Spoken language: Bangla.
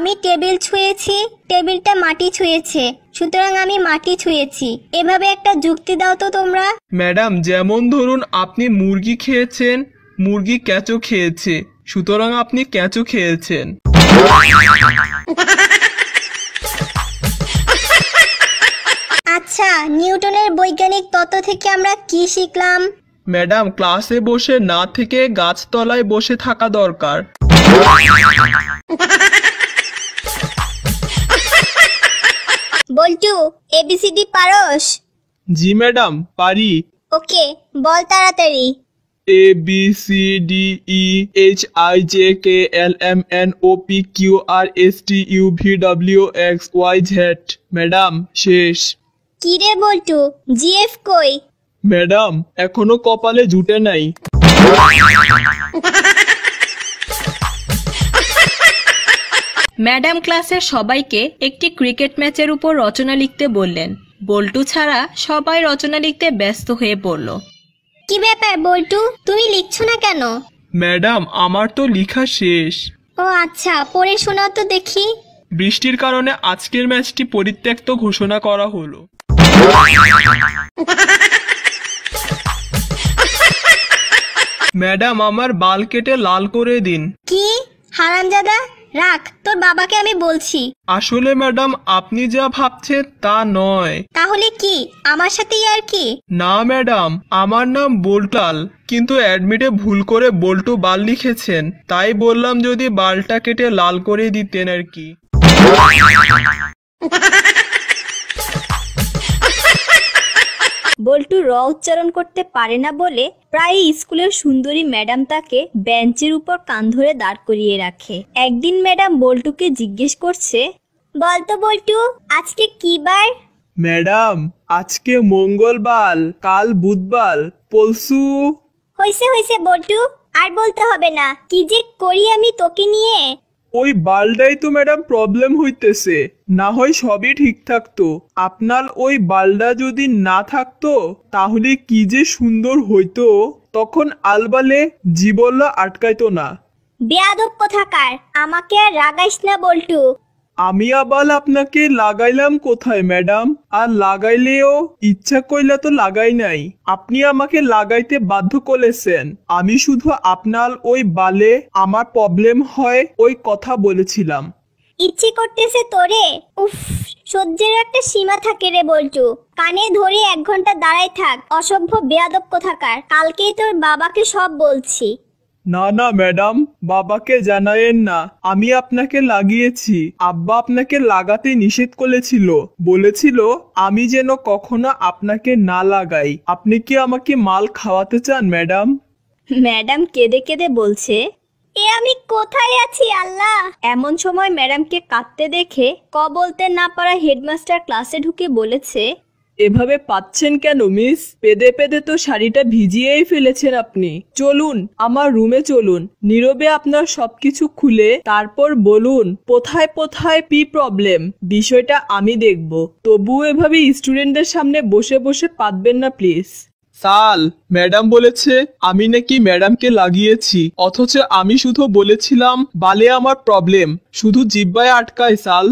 আমি টেবিল ছুঁয়েছি, টেবিলটা মাটি ছুঁয়েছে, সুতরাং আমি মাটি ছুঁয়েছি। এভাবে একটা যুক্তি দাও তো তোমরা। ম্যাডাম, যেমন ধরুন আপনি মুরগি খেয়েছেন, মুরগি কেঁচো খেয়েছে, সুতরাং আপনি কেঁচো খেয়েছেন। আচ্ছা, নিউটনের বৈজ্ঞানিক তত্ত্ব থেকে আমরা কি শিখলাম? ম্যাডাম, ক্লাসে বসে না থেকে গাছতলায় বসে থাকা দরকার। বল্টু, এবিসিডি পারোস? জি ম্যাডাম, পারি। ওকে, বল তাড়াতাড়ি। ABCDEHIJKLMNOPQRSTUVWXYZ। ম্যাডাম, শেষ। কি রে বল্টু, জিএফ কই? ম্যাডাম, এখনো কপালে জুটে নাই। ম্যাডাম ক্লাসের সবাইকে একটি ক্রিকেট ম্যাচের উপর রচনা লিখতে বললেন। বল্টু ছাড়া সবাই রচনা লিখতে ব্যস্ত হয়ে পড়ল। কি ব্যাপার বল্টু, তুমি লিখছো না কেন? ম্যাডাম, আমার তো লেখা শেষ। ও আচ্ছা, পড়ে শোনাও তো দেখি। বৃষ্টির কারণে আজকের ম্যাচটি পরিত্যক্ত ঘোষণা করা হলো। ম্যাডাম, আমার বাল কেটে লাল করে দিন। কি হারামজাদা, রাখ, তোর বাবাকে আমি বলছি। আসলে ম্যাডাম, আপনি যা ভাবছেন তা নয়। তাহলে কি আমার সাথেই আর কি? না ম্যাডাম, আমার নাম বল্টাল, কিন্তু অ্যাডমিটে ভুল করে বল্টু বাল লিখেছেন, তাই বললাম যদি বালটা কেটে লাল করে দিতেন আর কি। বল্টু র উচ্চারণ করতে পারে না বলে প্রায় স্কুলের সুন্দরী ম্যাডাম তাকে বেঞ্চের উপর কান ধরে দাঁড় করিয়ে রাখে। একদিন ম্যাডাম বল্টুকে জিজ্ঞেস করছে, বলতো বল্টু, আজকে কি বার? ম্যাডাম, আজকে মঙ্গলবার, কাল বুধবার, পরশু। হইছে বল্টু, আর বলতে হবে না। কি যে করি আমি তোকে নিয়ে। ওই বালটাই তো ম্যাডাম প্রবলেম হইতেছে, না হয় সবই ঠিক থাকতো। আপনার ওই বালটা যদি না থাকতো তাহলে কি যে সুন্দর হইতো, তখন আলবালে জীবনলা আটকাইতো না। বেয়াদব কোথাকার, আমাকে আর রাগাইস না বল্টু। আমি আবার আপনাকে লাগাইলাম কোথায় ম্যাডাম? আর লাগাইলেও ইচ্ছা কইলা তো লাগাই নাই, আপনি আমাকে লাগাইতে বাধ্য করেছেন। আমি শুধু আপনার ওই বালে আমার প্রবলেম হয় ওই কথা বলেছিলাম। ইচ্ছে করতেছে তোরে? উফ, সহ্যের একটা সীমা থাকে রে বল্টু। কানে ধরে 1 ঘন্টা দাঁড়াই থাক, অসভ্য বেয়াদব কোথাকার। কালকেই তোর বাবাকে সব বলছি। না না ম্যাডাম, বাবাকে জানায়েন না, আমি আপনাকে লাগিয়েছি। আব্বা আপনাকে লাগাতে নিষেধ করেছিল, বলেছিল আমি যেন কখনো আপনাকে না লাগাই। আপনি কি আমাকে মাল খাওয়াতে চান ম্যাডাম? ম্যাডাম কেঁদে কেঁদে বলছে, এ আমি কোথায় আছি আল্লাহ। এমন সময় ম্যাডামকে কাঁদতে দেখে বলতে না পারা হেডমাস্টার ক্লাসে ঢুকে বলেছে, এভাবে পাচ্ছেন কেন মিস? পেদে পেদে তো শাড়িটা ভিজিয়েই ফেলেছেন আপনি। চলুন আমার রুমে চলুন, নীরবে আপনার সবকিছু খুলে তারপর বলুন কোথায় কোথায় কি প্রবলেম। বিষয়টা আমি দেখব। তবুও এভাবে স্টুডেন্টদের সামনে বসে বসে পাতবেন না প্লিজ। সাল, ম্যাডাম বলেছে আমি নাকি ম্যাডামকে লাগিয়েছি, অথচ আমি শুধু বলেছিলাম বালে আমার প্রবলেম। শুধু জিহ্বায় আটকায় সাল।